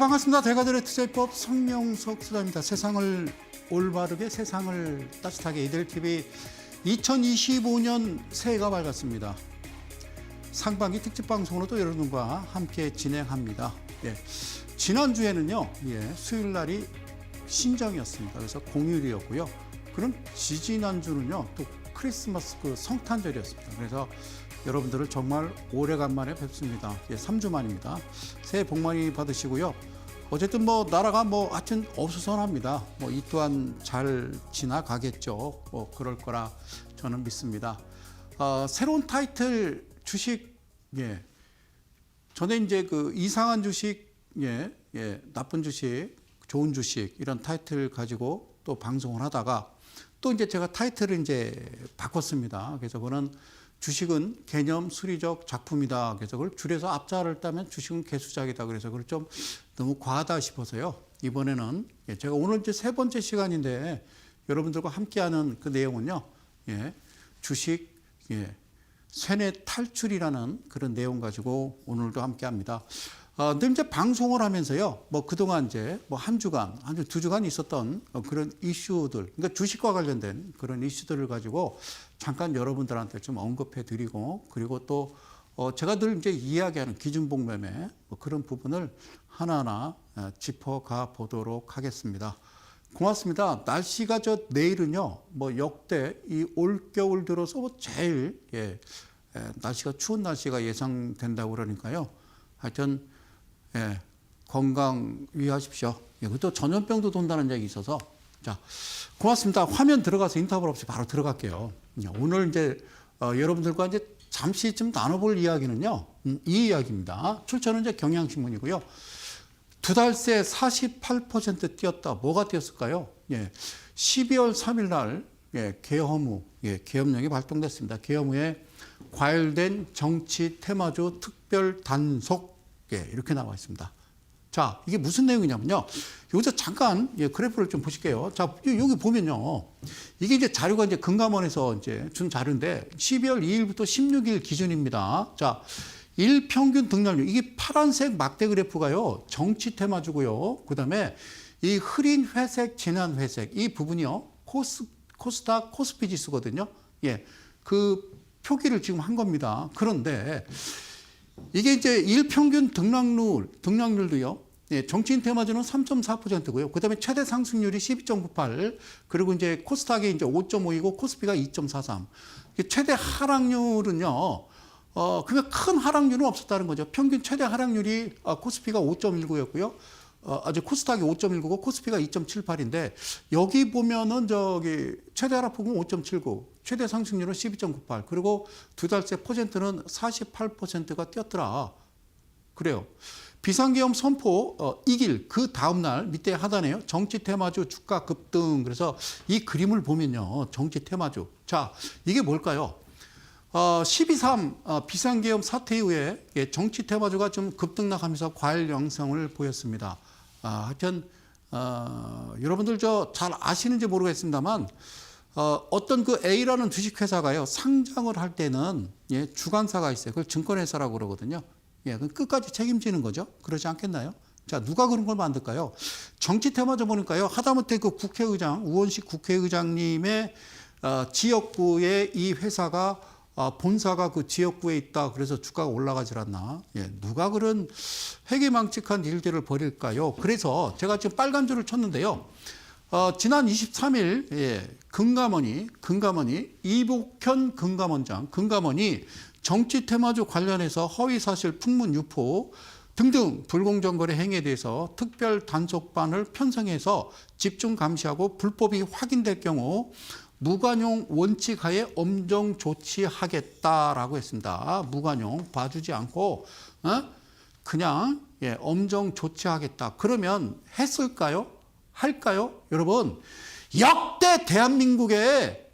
반갑습니다. 대가들의 투자법 성명석 수사입니다. 세상을 올바르게 세상을 따뜻하게 이델TV 2025년 새해가 밝았습니다. 상반기 특집 방송으로도 여러분과 함께 진행합니다. 지난주에는요, 수요일 날이 신정이었습니다. 그래서 공휴일이었고요. 그럼 지지난주는요, 또 크리스마스 성탄절이었습니다. 그래서 여러분들을 정말 오래간만에 뵙습니다. 3주 만입니다. 새해 복 많이 받으시고요. 어쨌든 나라가 하여튼 어수선합니다. 이 또한 잘 지나가겠죠. 그럴 거라 저는 믿습니다. 새로운 타이틀 주식, 전에 이제 이상한 주식, 나쁜 주식, 좋은 주식 이런 타이틀 가지고 또 방송을 하다가 또 이제 제가 타이틀을 이제 바꿨습니다. 그래서 그거는 주식은 개념 수리적 작품이다. 그래서 그걸 줄여서 앞자를 따면 주식은 개수작이다. 그래서 그걸 좀 너무 과하다 싶어서요. 이번에는 제가 오늘 이제 세 번째 시간인데 여러분들과 함께하는 그 내용은요. 주식 쇠뇌 탈출이라는 그런 내용 가지고 오늘도 함께합니다. 늘 이제 방송을 하면서요. 그동안 이제 한 주간, 두 주간 있었던 그런 이슈들, 그러니까 주식과 관련된 그런 이슈들을 가지고 잠깐 여러분들한테 좀 언급해 드리고, 그리고 또 제가 늘 이제 이야기하는 기준봉 매매 그런 부분을 하나하나 짚어가 보도록 하겠습니다. 고맙습니다. 날씨가 내일은요, 역대 이 올겨울 들어서 제일 날씨가 추운 날씨가 예상된다고 그러니까요. 하여튼 건강 유의하십시오. 또 전염병도 돈다는 얘기 있어서. 자, 고맙습니다. 화면 들어가서 인터벌 없이 바로 들어갈게요. 오늘 이제 여러분들과 이제 잠시 좀 나눠볼 이야기는요, 이 이야기입니다. 출처는 이제 경향신문이고요. 두 달 새 48% 뛰었다. 뭐가 뛰었을까요? 12월 3일 날 계엄후, 계엄령이 발동됐습니다. 계엄후에 과열된 정치 테마주 특별 단속 이렇게 나와 있습니다. 자, 이게 무슨 내용이냐면요. 여기서 잠깐 그래프를 좀 보실게요. 자, 여기 보면요. 이게 이제 자료가 이제 금감원에서 이제 준 자료인데 12월 2일부터 16일 기준입니다. 자, 일평균 등락률. 이게 파란색 막대 그래프가요. 정치 테마주고요. 그다음에 이 흐린 회색, 진한 회색 이 부분이요. 코스닥 코스피 지수거든요. 그 표기를 지금 한 겁니다. 그런데 이게 이제 일평균 등락률도요. 정치인 테마주는 3.4%고요. 그다음에 최대 상승률이 12.98. 그리고 이제 코스닥이 이제 5.5이고 코스피가 2.43. 최대 하락률은요. 그러니까 큰 하락률은 없었다는 거죠. 평균 최대 하락률이 코스피가 5.19였고요. 아주 코스닥이 5.19고 코스피가 2.78인데 여기 보면은 최대 하락폭은 5.79, 최대 상승률은 12.98, 그리고 두 달째 퍼센트는 48%가 뛰었더라. 그래요. 비상계엄 선포 이길 그 다음 날 밑에 하단에요. 정치 테마주 주가 급등. 그래서 이 그림을 보면요. 정치 테마주. 자, 이게 뭘까요? 12.3 비상계엄 사태 이후에 정치 테마주가 좀 급등락하면서 과열 양상을 보였습니다. 하여튼 여러분들 잘 아시는지 모르겠습니다만 어떤 그 A라는 주식회사가요 상장을 할 때는 주관사가 있어요. 그걸 증권회사라고 그러거든요. 그럼 끝까지 책임지는 거죠. 그러지 않겠나요? 자, 누가 그런 걸 만들까요? 정치 테마주 보니까요. 하다못해 그 국회의장 우원식 국회의장님의 지역구에 이 회사가 본사가 그 지역구에 있다. 그래서 주가가 올라가질 않나. 누가 그런 회계망측한 일들을 벌일까요? 그래서 제가 지금 빨간 줄을 쳤는데요. 지난 23일 금감원이 이복현 금감원이 정치 테마주 관련해서 허위사실 풍문 유포 등등 불공정 거래 행위에 대해서 특별 단속반을 편성해서 집중 감시하고 불법이 확인될 경우 무관용 원칙 하에 엄정 조치하겠다라고 했습니다. 무관용 봐주지 않고 그냥 엄정 조치하겠다. 그러면 했을까요? 할까요? 여러분, 역대 대한민국에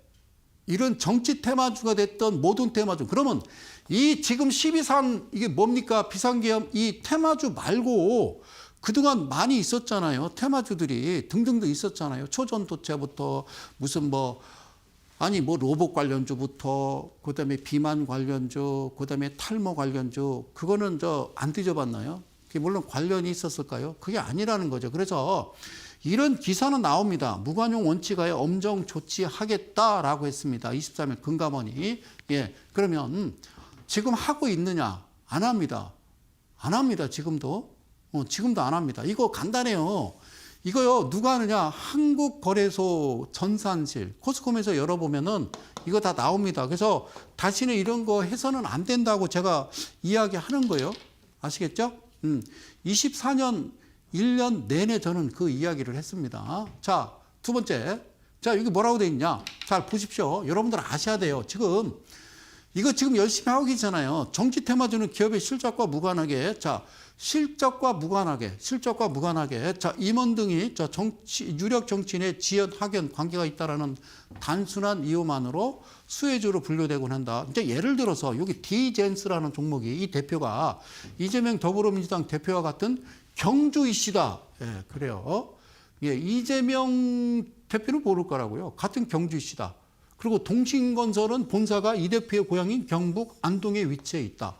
이런 정치 테마주가 됐던 모든 테마주, 그러면 이 지금 12.3 이게 뭡니까? 비상계엄 이 테마주 말고 그동안 많이 있었잖아요. 테마주들이 등등도 있었잖아요. 초전도체부터 무슨 로봇 관련주부터 그다음에 비만 관련주, 그다음에 탈모 관련주, 그거는 안 뒤져봤나요? 그게 물론 관련이 있었을까요? 그게 아니라는 거죠. 그래서 이런 기사는 나옵니다. 무관용 원칙하에 엄정 조치하겠다라고 했습니다. 23일 금감원이. 예, 그러면 지금 하고 있느냐? 안 합니다. 안 합니다. 지금도. 지금도 안 합니다. 이거 간단해요. 이거요, 누가 하느냐? 한국거래소 전산실, 코스콤에서 열어보면은 이거 다 나옵니다. 그래서 다시는 이런 거 해서는 안 된다고 제가 이야기하는 거예요. 아시겠죠? 24년 1년 내내 저는 그 이야기를 했습니다. 자, 두 번째. 자, 여기 뭐라고 돼 있냐? 잘 보십시오. 여러분들 아셔야 돼요. 이거 지금 열심히 하고 계시잖아요. 정치 테마주는 기업의 실적과 무관하게, 자, 실적과 무관하게. 자, 임원 등이 유력 정치인의 지연, 학연, 관계가 있다라는 단순한 이유만으로 수혜주로 분류되곤 한다. 이제 예를 들어서 여기 디젠스라는 종목이 이 대표가 이재명 더불어민주당 대표와 같은 경주 이씨다. 예, 그래요. 예, 이재명 대표는 모를 거라고요. 같은 경주 이씨다. 그리고 동신건설은 본사가 이 대표의 고향인 경북 안동에 위치해 있다.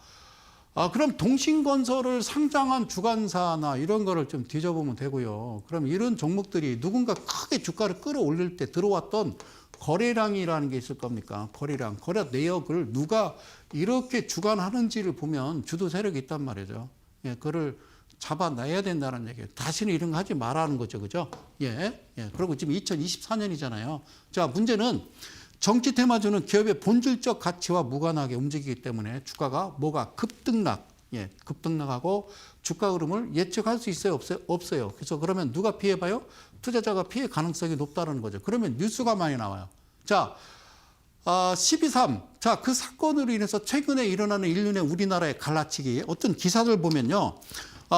그럼 동신건설을 상장한 주관사나 이런 거를 좀 뒤져보면 되고요. 그럼 이런 종목들이 누군가 크게 주가를 끌어올릴 때 들어왔던 거래량이라는 게 있을 겁니까? 거래 내역을 누가 이렇게 주관하는지를 보면 주도 세력이 있단 말이죠. 예, 그거를 잡아내야 된다는 얘기예요. 다시는 이런 거 하지 말라는 거죠. 그죠? 예. 그리고 지금 2024년이잖아요. 자, 문제는 정치 테마주는 기업의 본질적 가치와 무관하게 움직이기 때문에 주가가 급등락하고 주가 흐름을 예측할 수 있어요? 없어요. 그래서 그러면 누가 피해봐요? 투자자가 피해 가능성이 높다는 거죠. 그러면 뉴스가 많이 나와요. 자, 12.3. 자, 그 사건으로 인해서 최근에 일어나는 인륜의 우리나라의 갈라치기 어떤 기사들 보면요.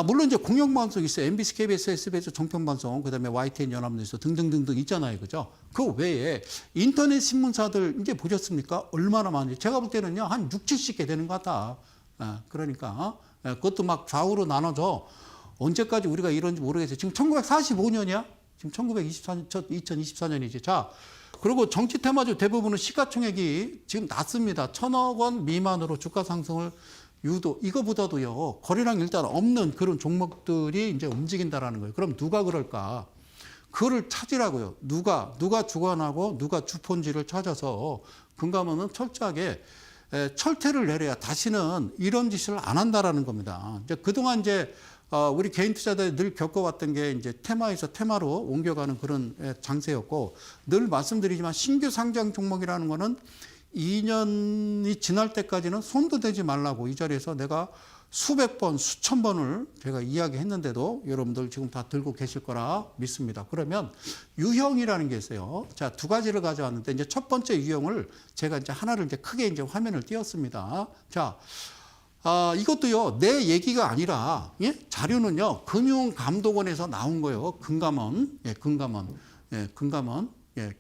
물론 이제 공영방송 있어요. MBC, KBS, SBS, 종편방송, 그 다음에 YTN 연합뉴스 등등등등 있잖아요. 그죠? 그 외에 인터넷 신문사들 이제 보셨습니까? 얼마나 많은지. 제가 볼 때는요, 한 6, 70개 되는 것 같다. 그러니까. 그것도 막 좌우로 나눠져. 언제까지 우리가 이런지 모르겠어요. 지금 1945년이야? 지금 2024년이지. 자, 그리고 정치 테마주 대부분은 시가총액이 지금 낮습니다. 1,000억 원 미만으로 주가 상승을 이거보다도요, 거래량 일단 없는 그런 종목들이 이제 움직인다라는 거예요. 그럼 누가 그럴까? 그거를 찾으라고요. 누가 주관하고 누가 주폰지를 찾아서 금감원은 철저하게 철퇴를 내려야 다시는 이런 짓을 안 한다라는 겁니다. 이제 그동안 이제 우리 개인 투자자들이 늘 겪어왔던 게 이제 테마에서 테마로 옮겨가는 그런 장세였고, 늘 말씀드리지만 신규 상장 종목이라는 거는 2년이 지날 때까지는 손도 대지 말라고 이 자리에서 내가 수백 번, 수천 번을 제가 이야기했는데도 여러분들 지금 다 들고 계실 거라 믿습니다. 그러면 유형이라는 게 있어요. 자, 두 가지를 가져왔는데 이제 첫 번째 유형을 제가 이제 하나를 이제 크게 이제 화면을 띄웠습니다. 자, 이것도요, 내 얘기가 아니라, 예? 자료는요, 금융감독원에서 나온 거예요. 금감원.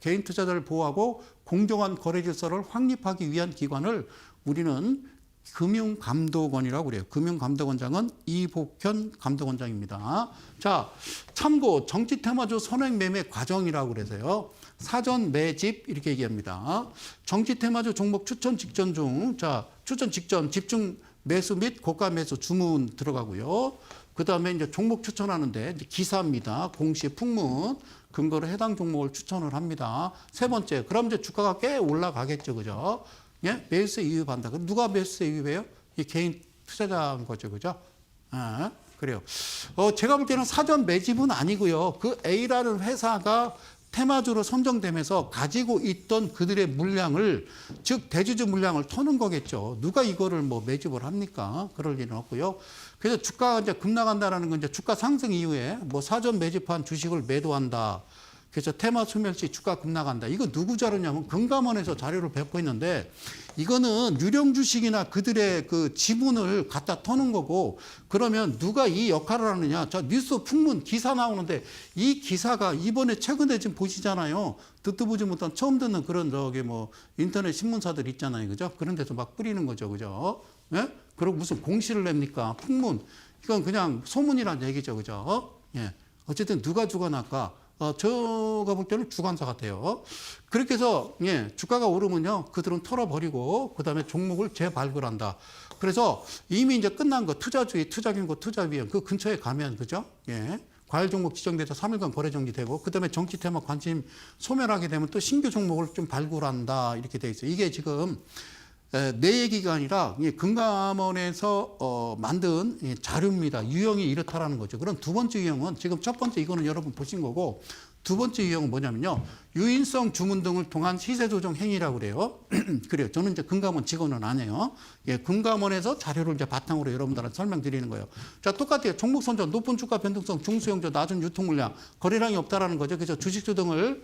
개인 투자자를 보호하고 공정한 거래 질서를 확립하기 위한 기관을 우리는 금융감독원이라고 그래요. 금융감독원장은 이복현 감독원장입니다. 자, 참고 정치 테마주 선행 매매 과정이라고 그래서요. 사전 매집 이렇게 얘기합니다. 정치 테마주 종목 추천 직전 중, 자, 추천 직전 집중 매수 및 고가 매수 주문 들어가고요. 그 다음에 이제 종목 추천하는데 이제 기사입니다. 공시 풍문 근거로 해당 종목을 추천을 합니다. 세 번째, 그럼 이제 주가가 꽤 올라가겠죠, 그죠? 예, 매수세 유입한다. 그럼 누가 매수세 유입해요? 이 개인 투자자인 거죠, 그죠? 그래요. 제가 볼 때는 사전 매집은 아니고요. 그 A라는 회사가 테마주로 선정되면서 가지고 있던 그들의 물량을, 즉 대주주 물량을 터는 거겠죠. 누가 이거를 뭐 매집을 합니까? 그럴 일은 없고요. 그래서 주가가 이제 급락한다라는 건 이제 주가 상승 이후에 뭐 사전 매집한 주식을 매도한다. 그래서 테마 소멸시 주가 급락한다. 이거 누구 자료냐면 금감원에서 자료를 배포했는데, 이거는 유령 주식이나 그들의 그 지분을 갖다 터는 거고, 그러면 누가 이 역할을 하느냐? 저 뉴스 풍문 기사 나오는데 이 기사가 이번에 최근에 지금 보시잖아요. 듣도 보지 못한 처음 듣는 그런 뭐 인터넷 신문사들 있잖아요. 그죠? 그런 데서 막 뿌리는 거죠. 그죠? 예? 그리고 무슨 공시를 냅니까? 풍문. 이건 그냥 소문이란 얘기죠. 그죠? 예. 어쨌든 누가 주관할까? 제가 볼 때는 주관사 같아요. 그렇게 해서, 예, 주가가 오르면요, 그들은 털어버리고, 그 다음에 종목을 재발굴한다. 그래서 이미 이제 끝난 거 투자주의, 투자경고, 투자위원 그 근처에 가면 그죠? 예. 과열 종목 지정돼서 3일간 거래 정지되고 그다음에 정치 테마 관심 소멸하게 되면 또 신규 종목을 좀 발굴한다 이렇게 돼 있어요. 이게 지금 내 얘기가 아니라 금감원에서 만든 자료입니다. 유형이 이렇다라는 거죠. 그럼 두 번째 유형은 지금 첫 번째 이거는 여러분 보신 거고 두 번째 유형은 뭐냐면요. 유인성 주문 등을 통한 시세 조정 행위라고 그래요. 그래요. 저는 이제 금감원 직원은 아니에요. 예, 금감원에서 자료를 이제 바탕으로 여러분들한테 설명드리는 거예요. 자, 똑같아요. 종목 선정, 높은 주가 변동성, 중수용조, 낮은 유통 물량, 거래량이 없다라는 거죠. 그래서 주식주 등을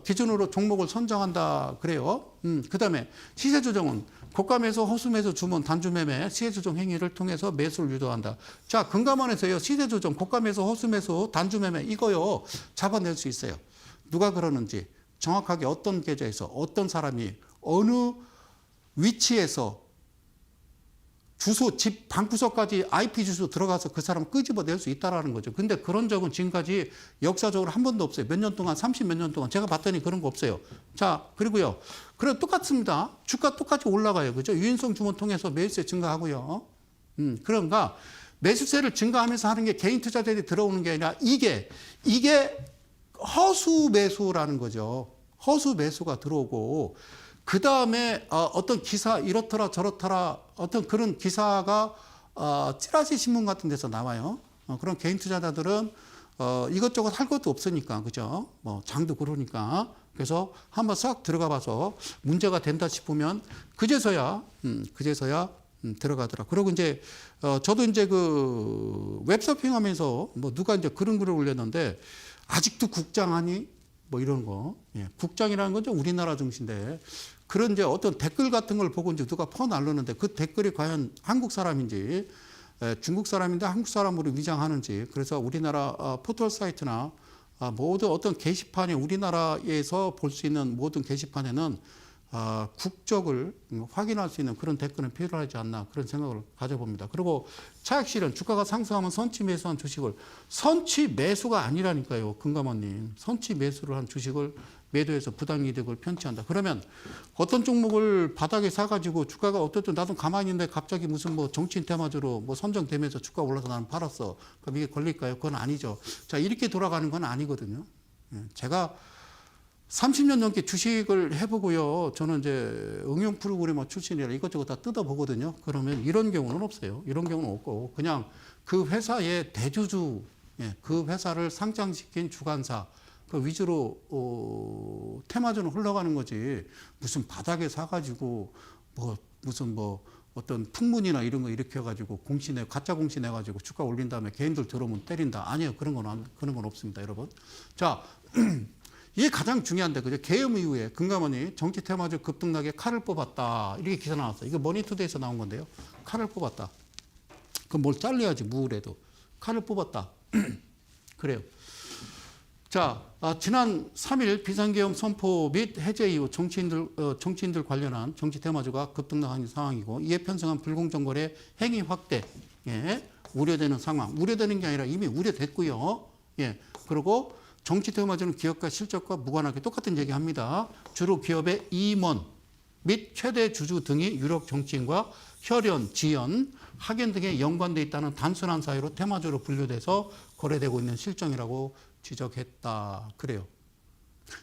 기준으로 종목을 선정한다 그래요. 그다음에 시세 조정은 고가 매수, 허수 매수, 주문, 단주 매매, 시세 조정 행위를 통해서 매수를 유도한다. 자, 금감원에서요. 시세 조정, 고가 매수, 허수 매수, 단주 매매 이거요. 잡아낼 수 있어요. 누가 그러는지 정확하게 어떤 계좌에서 어떤 사람이 어느 위치에서 주소, 집 방구석까지 IP 주소 들어가서 그 사람 끄집어낼 수 있다라는 거죠. 근데 그런 적은 지금까지 역사적으로 한 번도 없어요. 몇 년 동안, 30몇 년 동안 제가 봤더니 그런 거 없어요. 자, 그리고요. 그래 똑같습니다. 주가 똑같이 올라가요. 그죠? 유인성 주문 통해서 매수세 증가하고요. 그런가 매수세를 증가하면서 하는 게 개인 투자자들이 들어오는 게 아니라 이게 허수 매수라는 거죠. 허수 매수가 들어오고 그 다음에 어떤 기사 이렇더라 저렇더라 어떤 그런 기사가 찌라시 신문 같은 데서 나와요. 그런 개인 투자자들은 이것저것 할 것도 없으니까 그죠? 뭐 장도 그러니까 그래서 한번 싹 들어가 봐서 문제가 된다 싶으면 그제서야 들어가더라. 그리고 이제 저도 이제 그 웹서핑하면서 뭐 누가 이제 그런 글을 올렸는데 아직도 국장하니 뭐 이런 거. 예, 국장이라는 건 좀 우리나라 정신인데 그런 이제 어떤 댓글 같은 걸 보고 이제 누가 퍼날르는데 그 댓글이 과연 한국 사람인지 중국 사람인데 한국 사람으로 위장하는지 그래서 우리나라 포털 사이트나 모든 어떤 게시판에 우리나라에서 볼 수 있는 모든 게시판에는 국적을 확인할 수 있는 그런 댓글은 필요하지 않나 그런 생각을 가져봅니다. 그리고 차익실현 주가가 상승하면 선취 매수한 주식을 선취 매수가 아니라니까요. 금감원님 선취 매수를 한 주식을 매도해서 부당이득을 편취한다. 그러면 어떤 종목을 바닥에 사가지고 주가가 어떻든 나도 가만히 있는데 갑자기 무슨 뭐 정치인 테마주로 뭐 선정되면서 주가 올라서 나는 팔았어. 그럼 이게 걸릴까요? 그건 아니죠. 자, 이렇게 돌아가는 건 아니거든요. 제가 30년 넘게 주식을 해보고요. 저는 이제 응용 프로그래머 출신이라 이것저것 다 뜯어보거든요. 그러면 이런 경우는 없어요. 이런 경우는 없고 그냥 그 회사의 대주주, 그 회사를 상장시킨 주관사 그 위주로 테마주는 흘러가는 거지. 무슨 바닥에 사가지고 무슨 어떤 풍문이나 이런 거 일으켜가지고 가짜 공시내가지고 주가 올린 다음에 개인들 들어오면 때린다. 아니요. 그런 건 없습니다, 여러분. 자. 이게 가장 중요한데, 그죠? 계엄 이후에 금감원이 정치 테마주 급등락에 칼을 뽑았다. 이렇게 기사 나왔어요. 이거 머니투데이에서 나온 건데요. 칼을 뽑았다. 그럼 뭘 잘라야지, 무울해도. 칼을 뽑았다. 그래요. 자, 지난 3일 비상계엄 선포 및 해제 이후 정치인들 관련한 정치 테마주가 급등락한 상황이고, 이에 편성한 불공정거래 행위 확대, 우려되는 상황. 우려되는 게 아니라 이미 우려됐고요. 그리고 정치 테마주는 기업가 실적과 무관하게 똑같은 얘기합니다. 주로 기업의 임원 및 최대 주주 등이 유력 정치인과 혈연, 지연, 학연 등에 연관돼 있다는 단순한 사유로 테마주로 분류돼서 거래되고 있는 실정이라고 지적했다. 그래요.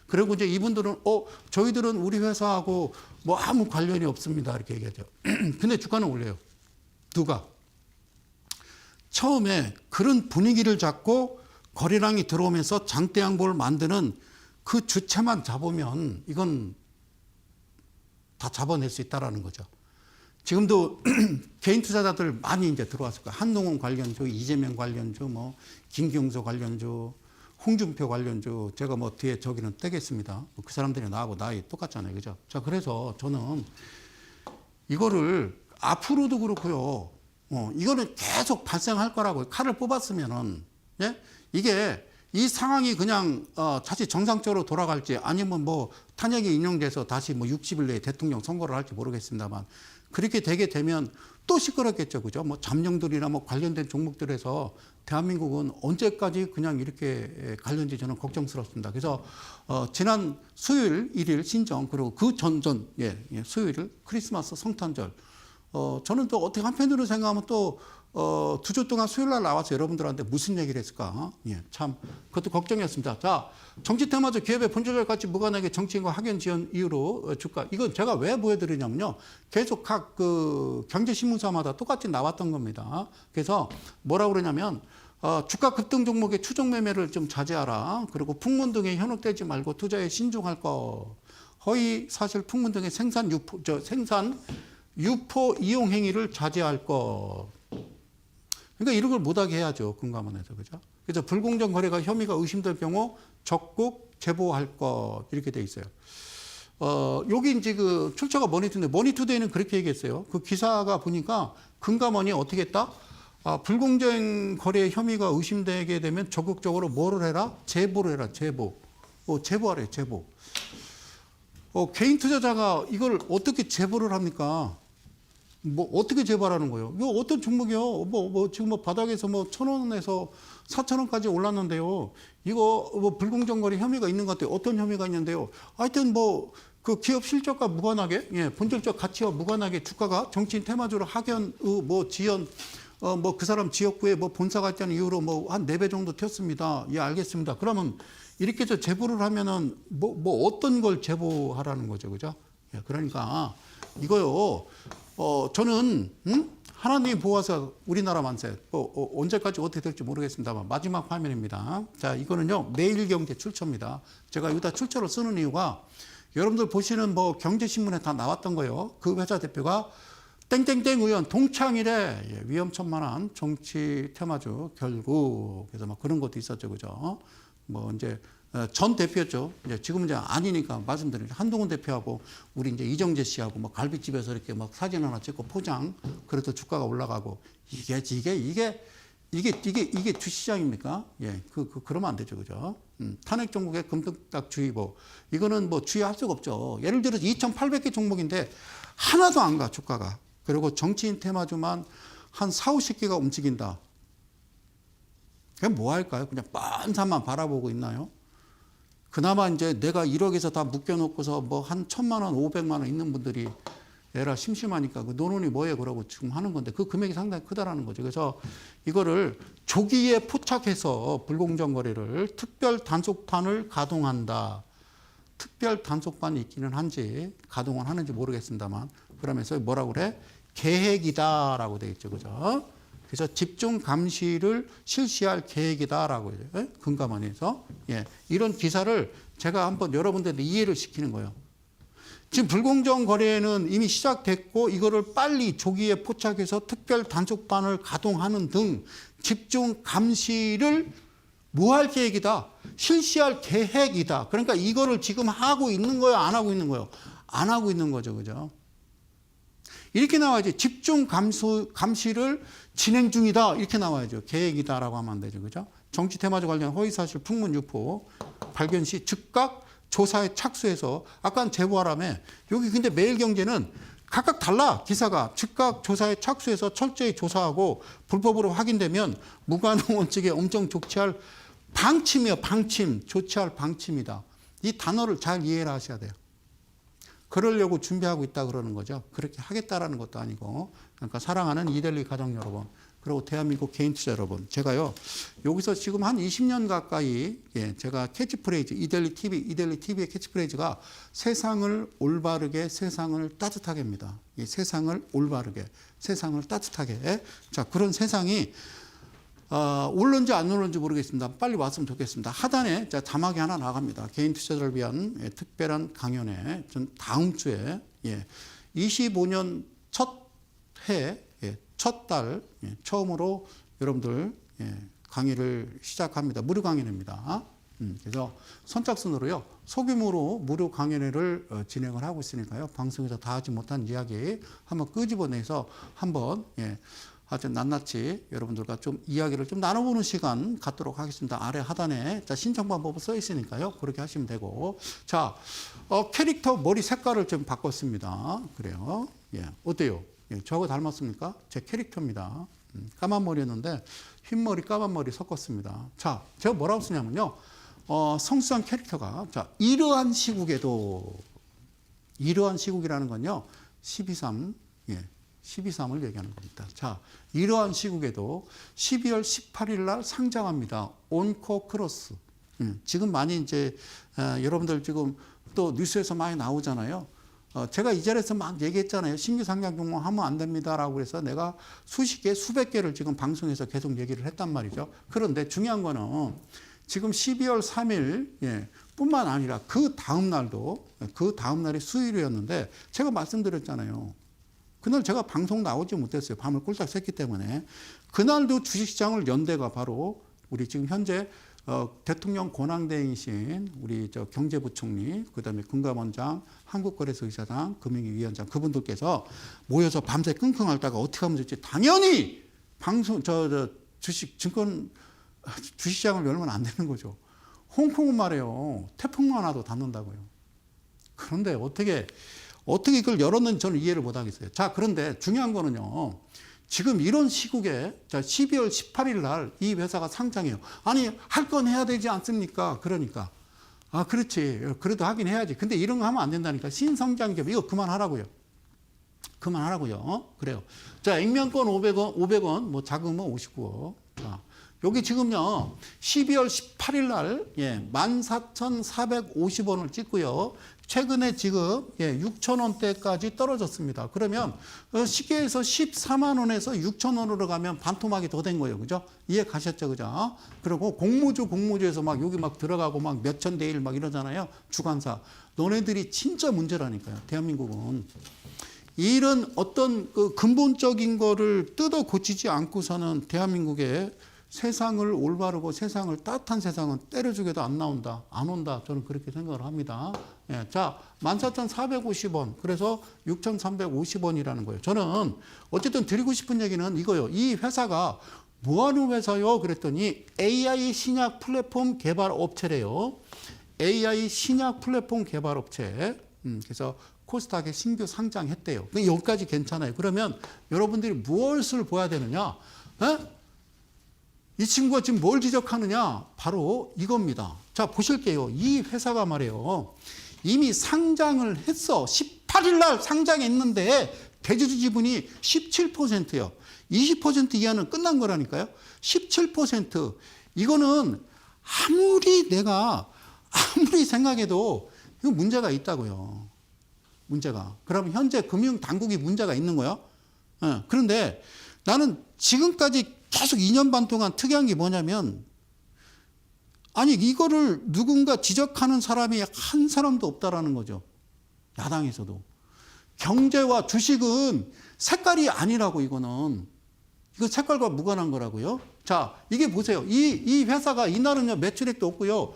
그리고 이제 이분들은 저희들은 우리 회사하고 뭐 아무 관련이 없습니다. 이렇게 얘기하죠. 근데 주가는 올려요. 누가? 처음에 그런 분위기를 잡고 거래량이 들어오면서 장대 양보를 만드는 그 주체만 잡으면 이건 다 잡아낼 수 있다라는 거죠. 지금도 개인 투자자들 많이 이제 들어왔을 거예요. 한동훈 관련주, 이재명 관련주, 뭐 김경수 관련주, 홍준표 관련주, 제가 뭐 뒤에 저기는 떼겠습니다. 그 사람들이 나하고 나이 똑같잖아요, 그죠? 자, 그래서 저는 이거를 앞으로도 그렇고요. 이거는 계속 발생할 거라고 칼을 뽑았으면은 이게 이 상황이 그냥 다시 정상적으로 돌아갈지 아니면 뭐 탄핵이 인용돼서 다시 뭐 60일 내에 대통령 선거를 할지 모르겠습니다만 그렇게 되게 되면 또 시끄럽겠죠, 그죠? 뭐 잠룡들이나 뭐 관련된 종목들에서 대한민국은 언제까지 그냥 이렇게 갈는지 저는 걱정스럽습니다. 그래서 지난 수요일 1일 신정 그리고 그 수요일 크리스마스 성탄절 저는 또 어떻게 한편으로 생각하면 또 2주 동안 수요일 날 나와서 여러분들한테 무슨 얘기를 했을까? 예, 참 그것도 걱정이었습니다. 자, 정치 테마주 기업의 본질과 같이 무관하게 정치인과 학연 지원 이유로 주가. 이건 제가 왜 보여드리냐면요. 계속 각 그 경제신문사마다 똑같이 나왔던 겁니다. 그래서 뭐라고 그러냐면 주가 급등 종목의 추정 매매를 좀 자제하라. 그리고 풍문 등에 현혹되지 말고 투자에 신중할 거. 허위 사실 풍문 등의 생산 유포 이용 행위를 자제할 것. 그러니까 이런 걸 못하게 해야죠. 금감원에서. 그죠? 그래서 불공정 거래가 혐의가 의심될 경우 적극 제보할 것. 이렇게 돼 있어요. 여기 이제 그 출처가 머니투데이인데 머니투데이는 그렇게 얘기했어요. 그 기사가 보니까 금감원이 어떻게 했다? 불공정 거래 혐의가 의심되게 되면 적극적으로 뭐를 해라? 제보를 해라. 제보. 제보하래. 제보. 개인 투자자가 이걸 어떻게 제보를 합니까? 뭐 어떻게 제보하라는 거예요? 이거 어떤 종목이요? 지금 바닥에서 1,000원에서 4,000원까지 올랐는데요. 이거 불공정 거래 혐의가 있는 것 같아요. 어떤 혐의가 있는데요? 하여튼 그 기업 실적과 무관하게, 예, 본질적 가치와 무관하게 주가가 정치인 테마주로 학연, 지연, 그 사람 지역구에 본사가 있다는 이유로 한 4배 정도 튀었습니다. 예, 알겠습니다. 그러면 이렇게 해서 제보를 하면은 어떤 걸 제보하라는 거죠. 그죠? 예, 그러니까 이거요. 저는 하나님이 보아서 우리나라 만세 언제까지 어떻게 될지 모르겠습니다만 마지막 화면입니다. 자, 이거는요 매일경제 출처입니다. 제가 여기다 출처로 쓰는 이유가 여러분들 보시는 경제신문에 다 나왔던 거예요. 그 회사 대표가 땡땡땡 의원 동창일에 위험천만한 정치 테마주 결국 그래서 그런 것도 있었죠. 그죠? 이제 전 대표였죠. 이제 지금은 이제 아니니까 말씀드리죠. 한동훈 대표하고 우리 이제 이정재 씨하고 갈비집에서 이렇게 사진 하나 찍고 포장. 그래도 주가가 올라가고 이게 주시장입니까? 예, 그러면 안 되죠, 그죠? 탄핵 종목의 금등딱 주의보. 이거는 주의할 수가 없죠. 예를 들어서 2,800개 종목인데 하나도 안 가, 주가가. 그리고 정치인 테마주만 한 4, 50개가 움직인다. 그냥 뭐 할까요? 그냥 빤산만 바라보고 있나요? 그나마 이제 내가 1억에서 다 묶여놓고서 한 1,000만 원, 500만 원 있는 분들이 에라 심심하니까 그 노론이 뭐예요? 그러고 지금 하는 건데 그 금액이 상당히 크다라는 거죠. 그래서 이거를 조기에 포착해서 불공정 거래를 특별 단속판을 가동한다. 특별 단속반이 있기는 한지 가동을 하는지 모르겠습니다만 그러면서 뭐라고 그래? 계획이다라고 되어 있죠. 그죠? 그래서 집중 감시를 실시할 계획이다라고 해요. 금감원에서. 예. 이런 기사를 제가 한번 여러분들한테 이해를 시키는 거예요. 지금 불공정 거래는 이미 시작됐고 이거를 빨리 조기에 포착해서 특별 단속반을 가동하는 등 집중 감시를 뭐 할 계획이다? 실시할 계획이다. 그러니까 이거를 지금 하고 있는 거예요? 안 하고 있는 거예요? 안 하고 있는 거죠. 그죠? 이렇게 나와야지. 집중 감시를 진행 중이다. 이렇게 나와야죠. 계획이다라고 하면 안 되죠. 그죠? 정치 테마주 관련 허위사실 풍문 유포 발견 시 즉각 조사에 착수해서 아까는 제보하라며 여기 근데 매일경제는 각각 달라. 기사가 즉각 조사에 착수해서 철저히 조사하고 불법으로 확인되면 무관용 원칙에 엄정 조치할 방침이에요. 방침. 조치할 방침이다. 이 단어를 잘 이해를 하셔야 돼요. 그러려고 준비하고 있다 그러는 거죠. 그렇게 하겠다라는 것도 아니고. 그러니까 사랑하는 이델리 가족 여러분, 그리고 대한민국 개인 투자 여러분, 제가요 여기서 지금 한 20년 가까이 제가 캐치프레이즈 이델리 TV의 캐치프레이즈가 세상을 올바르게, 세상을 따뜻하게입니다. 이 세상을 올바르게, 세상을 따뜻하게. 자, 그런 세상이 올는지 안 올는지 모르겠습니다. 빨리 왔으면 좋겠습니다. 하단에 자막이 하나 나갑니다. 개인 투자자를 위한 특별한 강연에 전 다음 주에 25년 첫 해, 첫 달 처음으로 여러분들 강의를 시작합니다. 무료 강연입니다. 그래서 선착순으로요 소규모로 무료 강연회를 진행을 하고 있으니까요. 방송에서 다 하지 못한 이야기 한번 끄집어내서 한번 아주 낱낱이 여러분들과 좀 이야기를 좀 나눠보는 시간 갖도록 하겠습니다. 아래 하단에 신청 방법은 써 있으니까요. 그렇게 하시면 되고. 자, 캐릭터 머리 색깔을 좀 바꿨습니다. 그래요. 어때요? 저하고 닮았습니까? 제 캐릭터입니다. 까만 머리였는데 흰머리, 까만 머리 섞었습니다. 자, 제가 뭐라고 쓰냐면요. 성수한 캐릭터가, 자, 이러한 시국에도, 이러한 시국이라는 건요. 12.3, 12.3을 얘기하는 겁니다. 자, 이러한 시국에도 12월 18일 날 상장합니다. 온코크로스. 지금 많이 이제 여러분들 지금 또 뉴스에서 많이 나오잖아요. 제가 이 자리에서 막 얘기했잖아요. 신규 상장 종목 하면 안 됩니다라고 그래서 내가 수십 개, 수백 개를 지금 방송에서 계속 얘기를 했단 말이죠. 그런데 중요한 거는 지금 12월 3일 뿐만 아니라 그 다음 날도 그 다음 날이 수요일이었는데 제가 말씀드렸잖아요. 그날 제가 방송 나오지 못했어요. 밤을 꼴딱 샜기 때문에. 그날도 주식시장을 연대가 바로 우리 지금 현재 대통령 권한대행이신 우리 경제부총리, 그다음에 금감원장, 한국거래소이사장, 금융위원장 그분들께서 모여서 밤새 끙끙 앓다가 어떻게 하면 좋지? 당연히 방송 주식시장을 열면 안 되는 거죠. 홍콩은 말이에요. 태풍만 와도 닫는다고요. 그런데 어떻게 이걸 열었는지 저는 이해를 못 하겠어요. 자, 그런데 중요한 거는요. 지금 이런 시국에 12월 18일 날 이 회사가 상장해요. 아니, 할 건 해야 되지 않습니까? 그러니까. 아, 그렇지. 그래도 하긴 해야지. 근데 이런 거 하면 안 된다니까. 신성장기업 이거 그만하라고요. 그만하라고요. 그래요. 자, 액면권 500원, 뭐 자금은 59억. 자, 여기 지금요. 12월 18일 날 14,450원을 찍고요. 최근에 지금 6,000원대까지 떨어졌습니다. 그러면 시계에서 14만 원에서 6,000원으로 가면 반토막이 더 된 거예요. 그죠? 이해 가셨죠? 그죠? 그리고 공모주에서 막 여기 막 들어가고 막 몇천 대 1 막 이러잖아요. 주관사. 너네들이 진짜 문제라니까요. 대한민국은. 이런 어떤 그 근본적인 거를 뜯어 고치지 않고서는 대한민국의 세상을 올바르고 세상을 따뜻한 세상은 때려주게도 안 나온다. 안 온다. 저는 그렇게 생각을 합니다. 자, 14,450원. 그래서 6,350원이라는 거예요. 저는 어쨌든 드리고 싶은 얘기는 이거요. 이 회사가 뭐 하는 회사요? 그랬더니 AI 신약 플랫폼 개발 업체래요. AI 신약 플랫폼 개발 업체. 그래서 코스닥에 신규 상장했대요. 여기까지 괜찮아요. 그러면 여러분들이 무엇을 보아야 되느냐? 이 친구가 지금 뭘 지적하느냐? 바로 이겁니다. 자, 보실게요. 이 회사가 말이에요. 이미 상장을 했어. 18일 날 상장했는데 대주주 지분이 17%요. 20% 이하는 끝난 거라니까요. 17%. 이거는 내가 아무리 생각해도 이거 문제가 있다고요. 문제가. 그럼 현재 금융당국이 문제가 있는 거야. 그런데 나는 지금까지 계속 2년 반 동안 특이한 게 뭐냐면 아니 이거를 누군가 지적하는 사람이 한 사람도 없다라는 거죠. 야당에서도. 경제와 주식은 색깔이 아니라고 이거는. 이거 색깔과 무관한 거라고요. 자, 이게 보세요. 이 회사가 이날은요 매출액도 없고요.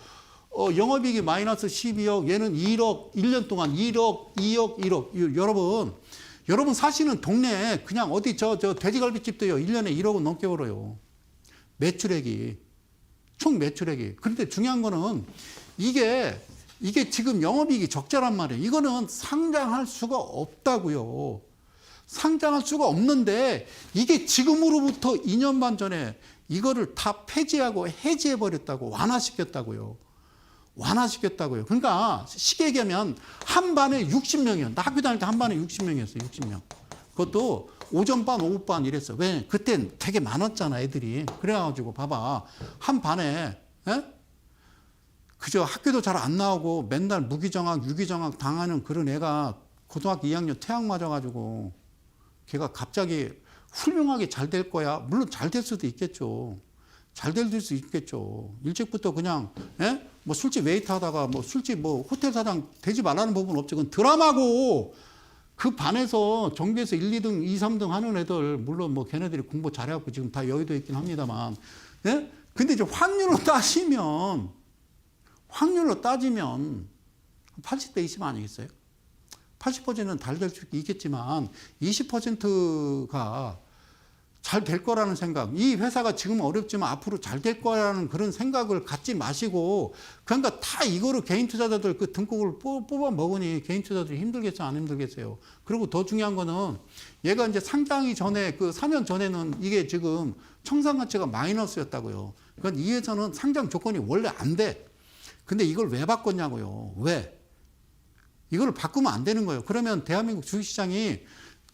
영업이익이 마이너스 12억, 얘는 1억, 1년 동안 1억, 2억, 1억. 여러분 사시는 동네에 그냥 어디 저 돼지갈비집도요. 1년에 1억은 넘게 벌어요. 매출액이. 총 매출액이. 그런데 중요한 거는 이게 지금 영업이익이 적자란 말이에요. 이거는 상장할 수가 없다고요. 상장할 수가 없는데 이게 지금으로부터 2년 반 전에 이거를 다 폐지하고 해지해버렸다고 완화시켰다고요. 그러니까 쉽게 얘기하면 한 반에 60명이요. 나 학교 다닐 때 한 반에 60명이었어요. 60명. 그것도 오전반, 오후반 이랬어. 왜? 그땐 되게 많았잖아, 애들이. 그래가지고 봐봐. 한 반에 그저 학교도 잘 안 나오고 맨날 무기정학, 유기정학 당하는 그런 애가 고등학교 2학년 태양 맞아가지고 걔가 갑자기 훌륭하게 잘 될 거야. 물론 잘 될 수도 있겠죠. 잘 될 수 있겠죠. 일찍부터 그냥 뭐 술집 웨이터 하다가 뭐 술집 뭐 호텔 사장 되지 말라는 법은 없죠. 그건 드라마고 그 반에서 전교에서 1, 2등, 2, 3등 하는 애들 물론 뭐 걔네들이 공부 잘해갖고 지금 다 여의도에 있긴 합니다만 근데 이제 확률로 따지면 80대 20 아니겠어요? 80%는 잘 될 수 있겠지만 20%가 잘 될 거라는 생각. 이 회사가 지금 어렵지만 앞으로 잘 될 거라는 그런 생각을 갖지 마시고 그러니까 다 이거를 개인 투자자들 그 등록을 뽑아 먹으니 개인 투자자들이 힘들겠어요? 안 힘들겠어요? 그리고 더 중요한 거는 얘가 이제 상장이 전에 그 4년 전에는 이게 지금 청산 가치가 마이너스였다고요. 그러니까 이 회사는 상장 조건이 원래 안 돼. 근데 이걸 왜 바꿨냐고요. 왜? 이걸 바꾸면 안 되는 거예요. 그러면 대한민국 주식시장이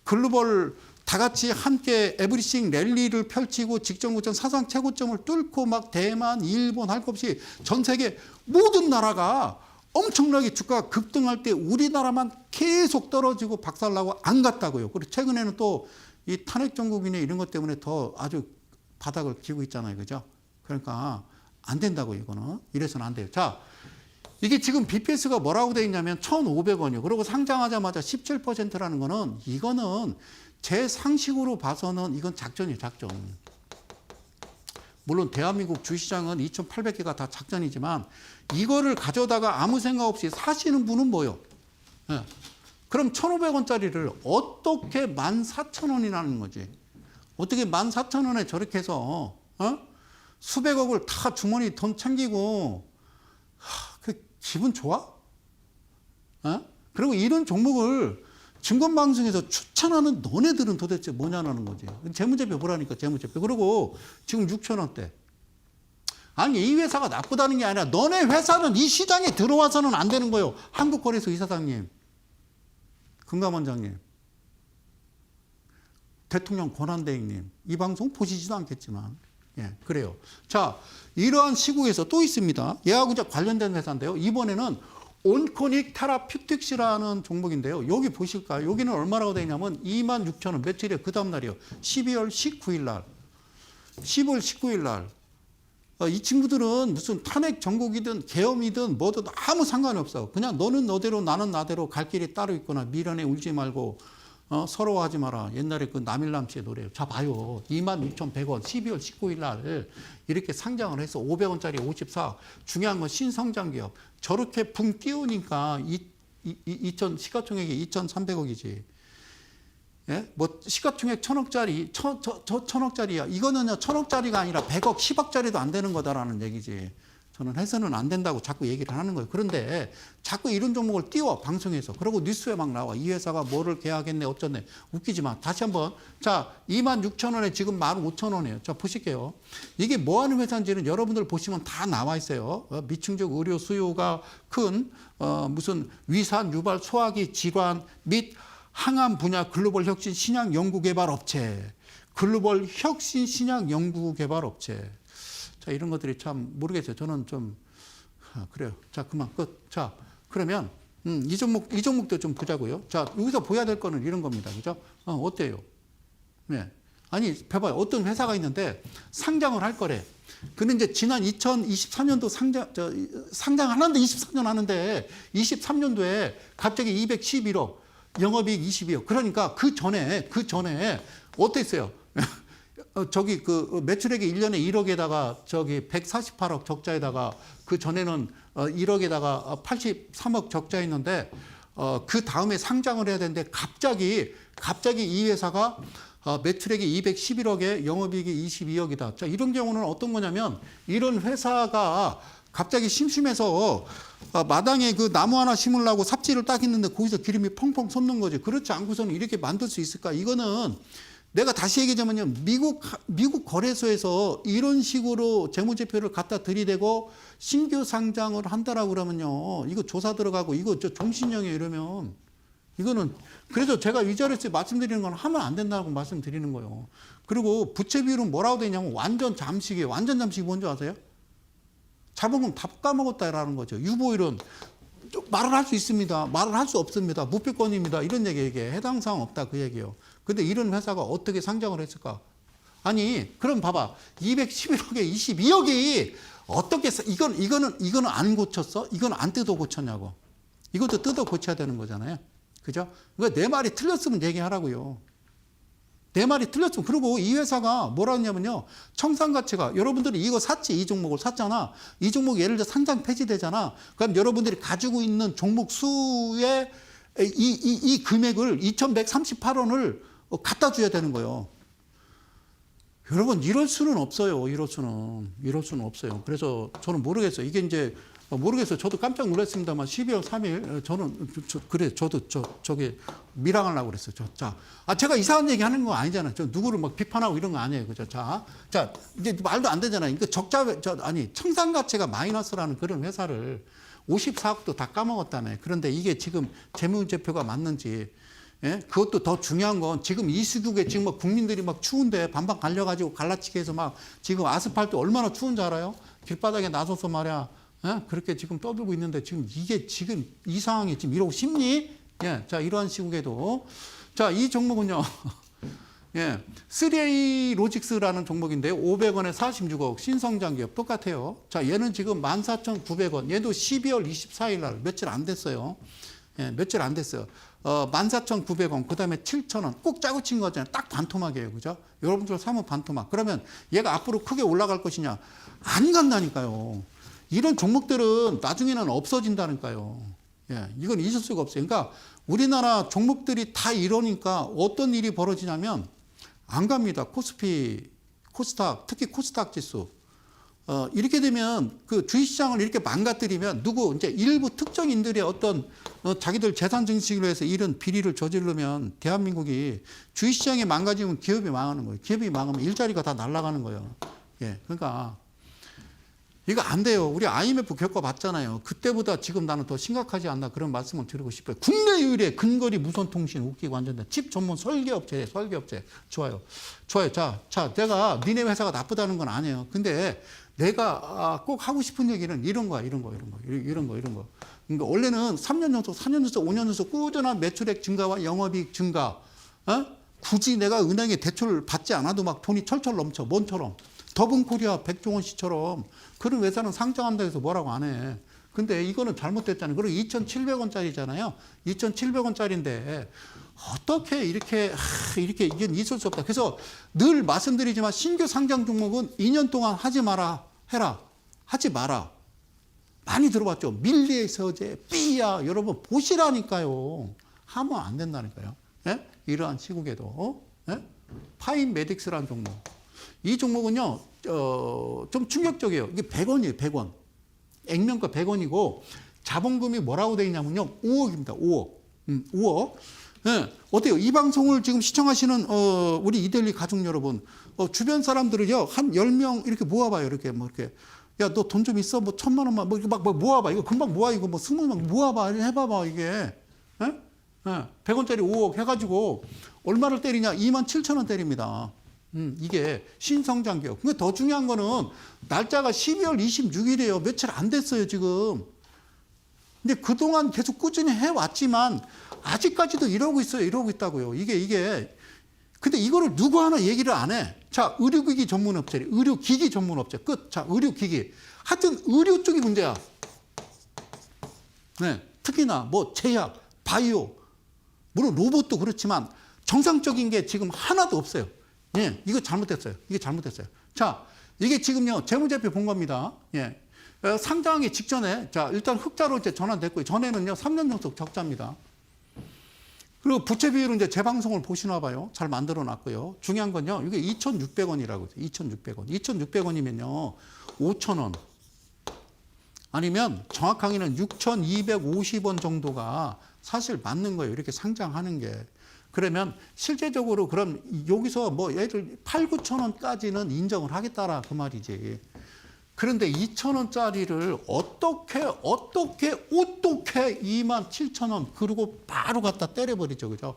글로벌 다 같이 함께 에브리싱 랠리를 펼치고 직전 고점 사상 최고점을 뚫고 막 대만, 일본 할 것 없이 전 세계 모든 나라가 엄청나게 주가가 급등할 때 우리나라만 계속 떨어지고 박살나고 안 갔다고요. 그리고 최근에는 또 이 탄핵 정국이네 이런 것 때문에 더 아주 바닥을 기고 있잖아요. 그죠? 그러니까 안 된다고 이거는. 이래서는 안 돼요. 자, 이게 지금 BPS가 뭐라고 돼 있냐면 1,500원이요. 그리고 상장하자마자 17%라는 거는 이거는 제 상식으로 봐서는 이건 작전이에요. 작전. 물론 대한민국 주시장은 2,800개가 다 작전이지만 이거를 가져다가 아무 생각 없이 사시는 분은 뭐요? 예. 그럼 1,500원짜리를 어떻게 14,000원이라는 거지? 어떻게 14,000원에 저렇게 해서 수백억을 다 주머니 돈 챙기고 그 기분 좋아? 그리고 이런 종목을 증권방송에서 추천하는 너네들은 도대체 뭐냐는 거지. 재무제표 보라니까 재무제표. 그리고 지금 6,000원대. 아니 이 회사가 나쁘다는 게 아니라 너네 회사는 이 시장에 들어와서는 안 되는 거예요. 한국거래소 이사장님, 금감원장님, 대통령 권한대행님, 이 방송 보시지도 않겠지만 예, 그래요. 자, 이러한 시국에서 또 있습니다. 얘하고 이제 관련된 회사인데요. 이번에는 온코닉 테라퓨틱스라는 종목인데요. 여기 보실까요? 여기는 얼마라고 되어 있냐면 26,000원. 며칠이에요? 그 다음 날이요. 12월 19일 날. 10월 19일 날. 이 친구들은 무슨 탄핵 정국이든 계엄이든 뭐든 아무 상관이 없어. 그냥 너는 너대로 나는 나대로 갈 길이 따로 있거나 미련에 울지 말고 서러워하지 마라. 옛날에 그 남일남 씨의 노래예요. 자 봐요. 26,100원 12월 19일 날 이렇게 상장을 해서 500원짜리 54. 중요한 건 신성장 기업. 저렇게 붕 띄우니까 시가총액이 2,300억이지. 예? 뭐 시가총액 1,000억짜리, 1,000억짜리야. 이거는요 1,000억짜리가 아니라 100억, 10억짜리도 안 되는 거다라는 얘기지. 저는 해서는 안 된다고 자꾸 얘기를 하는 거예요. 그런데 자꾸 이런 종목을 띄워 방송에서. 그리고 뉴스에 막 나와. 이 회사가 뭐를 계약했네 어쩌네. 웃기지만 다시 한번. 자 26,000원에 지금 15,000원이에요. 자 보실게요. 이게 뭐 하는 회사인지는 여러분들 보시면 다 나와 있어요. 미층적 의료 수요가 큰 무슨 위산 유발 소화기 질환 및 항암 분야 글로벌 혁신 신약 연구 개발 업체. 글로벌 혁신 신약 연구 개발 업체. 자, 이런 것들이 참 모르겠어요. 저는 좀 그래요. 자, 그만 끝. 자, 그러면 이 종목도 좀 보자고요. 자, 여기서 보여야 될 거는 이런 겁니다. 그죠? 어때요? 네. 아니, 봐봐요. 어떤 회사가 있는데 상장을 할 거래. 근데 이제 지난 2023년도 상장하는데 24년 하는데 23년도에 갑자기 211억, 영업이익 22억. 그러니까 그 전에 어땠어요? 저기 그 매출액이 1년에 1억에다가 저기 148억 적자에다가 그 전에는 1억에다가 83억 적자였는데 그 다음에 상장을 해야 되는데 갑자기 이 회사가 매출액이 211억에 영업이익이 22억이다. 자, 이런 경우는 어떤 거냐면 이런 회사가 갑자기 심심해서 마당에 그 나무 하나 심으려고 삽질을 딱 했는데 거기서 기름이 펑펑 솟는 거지. 그렇지 않고서는 이렇게 만들 수 있을까? 이거는 내가 다시 얘기하자면요. 미국 거래소에서 이런 식으로 재무제표를 갖다 들이대고 신규 상장을 한다라고 그러면요. 이거 조사 들어가고 이거 저 종신형이에요 이러면. 이거는 그래서 제가 이 자리에서 말씀드리는 건 하면 안 된다고 말씀드리는 거예요. 그리고 부채 비율은 뭐라고 되어 있냐면 완전 잠식이에요. 완전 잠식이 뭔지 아세요? 자본금 다 까먹었다라는 거죠. 유보율은 말을 할 수 있습니다. 말을 할 수 없습니다. 무피권입니다. 이런 얘기에 해당 사항 없다 그 얘기예요. 근데 이런 회사가 어떻게 상장을 했을까? 아니, 그럼 봐봐. 211억에 22억이 어떻게 이거는 안 고쳤어? 이건 안 뜯어 고쳤냐고. 이것도 뜯어 고쳐야 되는 거잖아요. 그죠? 그러니까 내 말이 틀렸으면 얘기하라고요. 내 말이 틀렸으면. 그리고 이 회사가 뭐라 했냐면요. 청산가치가 여러분들이 이거 샀지. 이 종목을 샀잖아. 이 종목 예를 들어 상장 폐지되잖아. 그럼 여러분들이 가지고 있는 종목 수의 이 금액을 2,138원을 갖다 줘야 되는 거예요. 여러분 이럴 수는 없어요. 이럴 수는 없어요. 그래서 저는 모르겠어요. 이게 이제 모르겠어요. 저도 깜짝 놀랐습니다만 12월 3일 저는 저도 저기 밀항하려고 그랬어요. 제가 이상한 얘기 하는 거 아니잖아요. 저 누구를 막 비판하고 이런 거 아니에요. 그죠? 자 이제 말도 안 되잖아요. 그러니까 청산 가치가 마이너스라는 그런 회사를 54억도 다 까먹었다며. 그런데 이게 지금 재무제표가 맞는지 예? 그것도 더 중요한 건 지금 이 시국에 지금 막 국민들이 막 추운데 반반 갈려가지고 갈라치기 해서 막 지금 아스팔트 얼마나 추운지 알아요? 길바닥에 나서서 말이야. 예? 그렇게 지금 떠들고 있는데 지금 이게 지금 이 상황이 지금 이러고 싶니? 예. 자, 이러한 시국에도. 자, 이 종목은요. 예. 3A 로직스라는 종목인데요. 500원에 46억. 신성장 기업 똑같아요. 자, 얘는 지금 14,900원. 얘도 12월 24일 날 며칠 안 됐어요. 예, 며칠 안 됐어요. 14,900원, 그 다음에 7,000원. 꼭 짜고 친 거잖아요. 딱 반토막이에요. 그죠? 여러분들 사면 반토막. 그러면 얘가 앞으로 크게 올라갈 것이냐? 안 간다니까요. 이런 종목들은 나중에는 없어진다니까요. 예, 이건 있을 수가 없어요. 그러니까 우리나라 종목들이 다 이러니까 어떤 일이 벌어지냐면 안 갑니다. 코스피, 코스닥, 특히 코스닥 지수. 이렇게 되면 그 주식시장을 이렇게 망가뜨리면 이제 일부 특정인들의 어떤 자기들 재산 증식으로 해서 이런 비리를 저지르면 대한민국이 주식시장이 망가지면 기업이 망하는 거예요. 기업이 망하면 일자리가 다 날아가는 거예요. 예, 그러니까 이거 안 돼요. 우리 IMF 겪어봤잖아요. 그때보다 지금 나는 더 심각하지 않나 그런 말씀을 드리고 싶어요. 국내 유일의 근거리 무선통신 웃기고 완전히 칩 전문 설계업체. 좋아요. 자, 내가 니네 회사가 나쁘다는 건 아니에요. 근데 내가 꼭 하고 싶은 얘기는 이런 거. 그러니까 원래는 3년 연속, 4년 연속, 5년 연속 꾸준한 매출액 증가와 영업이익 증가. 굳이 내가 은행에 대출을 받지 않아도 막 돈이 철철 넘쳐. 뭔처럼. 더블코리아 백종원 씨처럼 그런 회사는 상장한다 해서 뭐라고 안 해. 근데 이거는 잘못됐잖아요. 그리고 2,700원짜리잖아요. 2,700원짜리인데 어떻게 이렇게 이건 있을 수 없다. 그래서 늘 말씀드리지만 신규 상장 종목은 2년 동안 하지 마라. 해라. 하지 마라. 많이 들어봤죠. 밀리에서제 삐야. 여러분 보시라니까요. 하면 안 된다니까요. 예? 이러한 시국에도. 예? 파인메딕스라는 종목. 이 종목은요, 좀 충격적이에요. 이게 100원이에요, 100원. 액면가 100원이고, 자본금이 뭐라고 되어 있냐면요, 5억입니다, 5억. 5억. 예, 어때요? 이 방송을 지금 시청하시는, 우리 이데일리 가족 여러분, 주변 사람들을요, 한 10명 이렇게 모아봐요, 이렇게, 야, 너 돈 좀 있어? 뭐 1,000만 원만, 막 모아봐. 이거 금방 모아, 이거 뭐 20명 모아봐. 해봐봐, 이게. 예? 100원짜리 5억 해가지고, 얼마를 때리냐? 27,000원 때립니다. 이게 신성장 기업. 근데 더 중요한 거는 날짜가 12월 26일이에요. 며칠 안 됐어요, 지금. 근데 그동안 계속 꾸준히 해왔지만 아직까지도 이러고 있어요. 이러고 있다고요. 이게. 근데 이거를 누구 하나 얘기를 안 해. 자, 의료기기 전문업체. 의료기기 전문업체. 끝. 자, 의료기기. 하여튼 의료 쪽이 문제야. 네. 특히나 뭐 제약, 바이오. 물론 로봇도 그렇지만 정상적인 게 지금 하나도 없어요. 예, 이거 잘못됐어요. 자, 이게 지금요, 재무제표 본 겁니다. 예. 상장하기 직전에, 자, 일단 흑자로 이제 전환됐고요. 전에는요, 3년 연속 적자입니다. 그리고 부채 비율은 이제 재방송을 보시나 봐요. 잘 만들어 놨고요. 중요한 건요, 이게 2,600원이라고. 2,600원. 2,600원이면요, 5,000원. 아니면 정확하게는 6,250원 정도가 사실 맞는 거예요. 이렇게 상장하는 게. 그러면 실제적으로 그럼 여기서 뭐 얘를 8, 9천 원까지는 인정을 하겠다라 그 말이지. 그런데 2,000원짜리를 어떻게 27,000원 그리고 바로 갖다 때려버리죠. 그죠?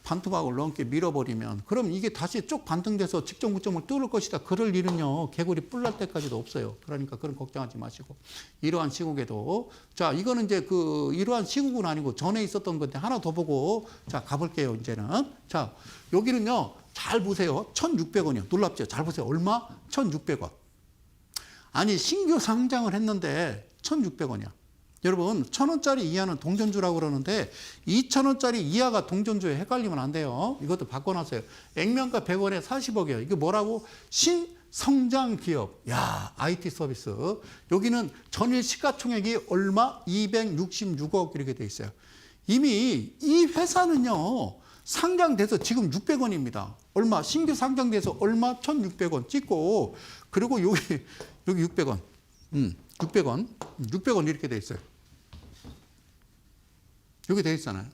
반토막을 넘게 밀어버리면 그럼 이게 다시 쭉 반등돼서 직전 고점을 뚫을 것이다. 그럴 일은요. 개구리 뿔날 때까지도 없어요. 그러니까 그런 걱정하지 마시고. 이러한 시국에도 자, 이거는 이제 이러한 시국은 아니고 전에 있었던 건데 하나 더 보고 자, 가볼게요. 이제는. 자, 여기는요. 잘 보세요. 1,600원이요. 놀랍죠? 잘 보세요. 얼마? 1,600원. 아니, 신규 상장을 했는데 1,600원이야. 여러분 1,000원짜리 이하는 동전주라고 그러는데 2,000원짜리 이하가 동전주에 헷갈리면 안 돼요. 이것도 바꿔놨어요. 액면가 100원에 40억이에요. 이게 뭐라고? 신성장 기업. 야, IT 서비스. 여기는 전일 시가총액이 얼마? 266억 이렇게 돼 있어요. 이미 이 회사는요. 상장돼서 지금 600원입니다. 얼마? 신규 상장돼서 얼마? 1,600원 찍고 그리고 여기 600원. 600원 이렇게 돼 있어요. 여기 돼 있잖아요.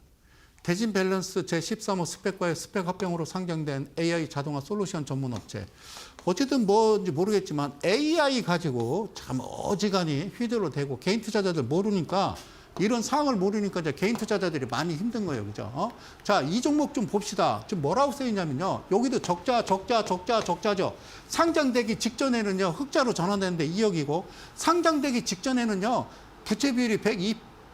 대진 밸런스 제13호 스펙과의 스펙 합병으로 상장된 AI 자동화 솔루션 전문 업체. 어쨌든 뭔지 모르겠지만 AI 가지고 참 어지간히 휘둘러 대고 개인 투자자들 모르니까 이런 사항을 모르니까 이제 개인 투자자들이 많이 힘든 거예요. 그죠? 자, 이 종목 좀 봅시다. 지금 뭐라고 써 있냐면요. 여기도 적자죠. 상장되기 직전에는요, 흑자로 전환되는데 2억이고, 상장되기 직전에는요, 부채 비율이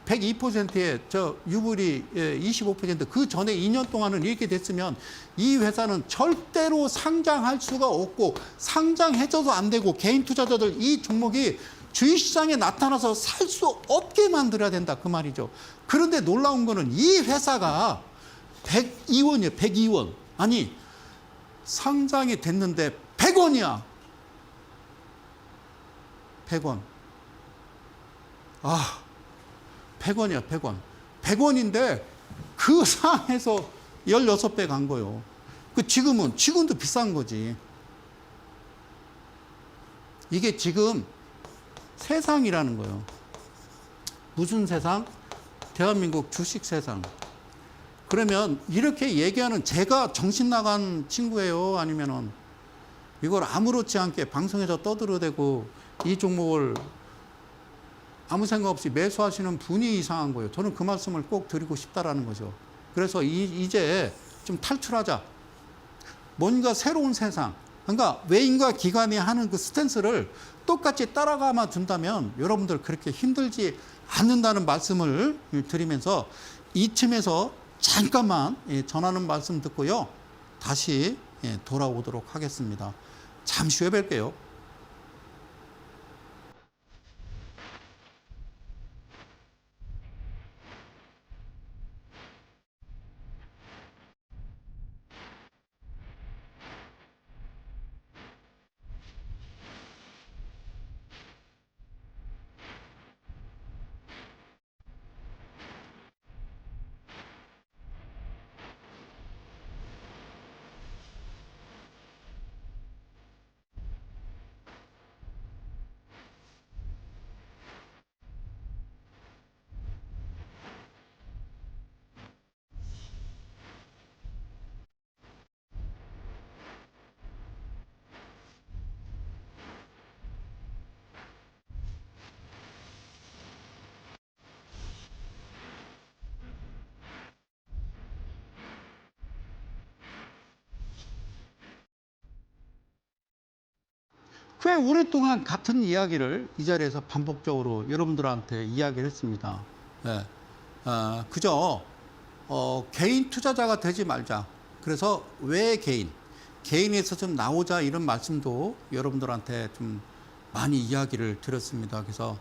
102%에 저 유불이 25%, 그 전에 2년 동안은 이렇게 됐으면 이 회사는 절대로 상장할 수가 없고 상장해줘도 안 되고 개인 투자자들 이 종목이 주식시장에 나타나서 살 수 없게 만들어야 된다 그 말이죠. 그런데 놀라운 거는 이 회사가 102원이에요. 102원. 아니 상장이 됐는데 100원이야. 100원. 100원이야, 100원. 100원인데 그 상에서 16배 간 거예요. 지금도 비싼 거지. 이게 지금 세상이라는 거예요. 무슨 세상? 대한민국 주식 세상. 그러면 이렇게 얘기하는 제가 정신 나간 친구예요? 아니면은 이걸 아무렇지 않게 방송에서 떠들어대고 이 종목을 아무 생각 없이 매수하시는 분이 이상한 거예요. 저는 그 말씀을 꼭 드리고 싶다라는 거죠. 그래서 이제 좀 탈출하자. 뭔가 새로운 세상. 그러니까 외인과 기관이 하는 그 스탠스를 똑같이 따라가만 둔다면 여러분들 그렇게 힘들지 않는다는 말씀을 드리면서 이쯤에서 잠깐만 전하는 말씀 듣고요. 다시 돌아오도록 하겠습니다. 잠시 후에 뵐게요. 꽤 오랫동안 같은 이야기를 이 자리에서 반복적으로 여러분들한테 이야기를 했습니다. 네. 그저 개인 투자자가 되지 말자. 그래서 왜 개인에서 좀 나오자 이런 말씀도 여러분들한테 좀 많이 이야기를 드렸습니다. 그래서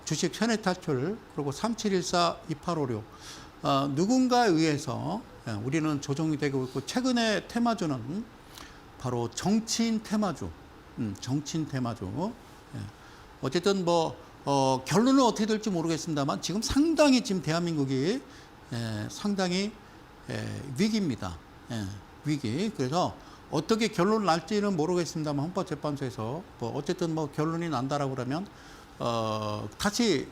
주식 현해 탈출 그리고 3714-2856 누군가에 의해서 우리는 조정이 되고 있고 최근에 테마주는 바로 정치인 테마주. 정치인 테마주. 어쨌든 결론은 어떻게 될지 모르겠습니다만 지금 상당히 지금 대한민국이 상당히 위기입니다. 위기. 그래서 어떻게 결론을 날지는 모르겠습니다만 헌법재판소에서 어쨌든 결론이 난다라고 그러면 다시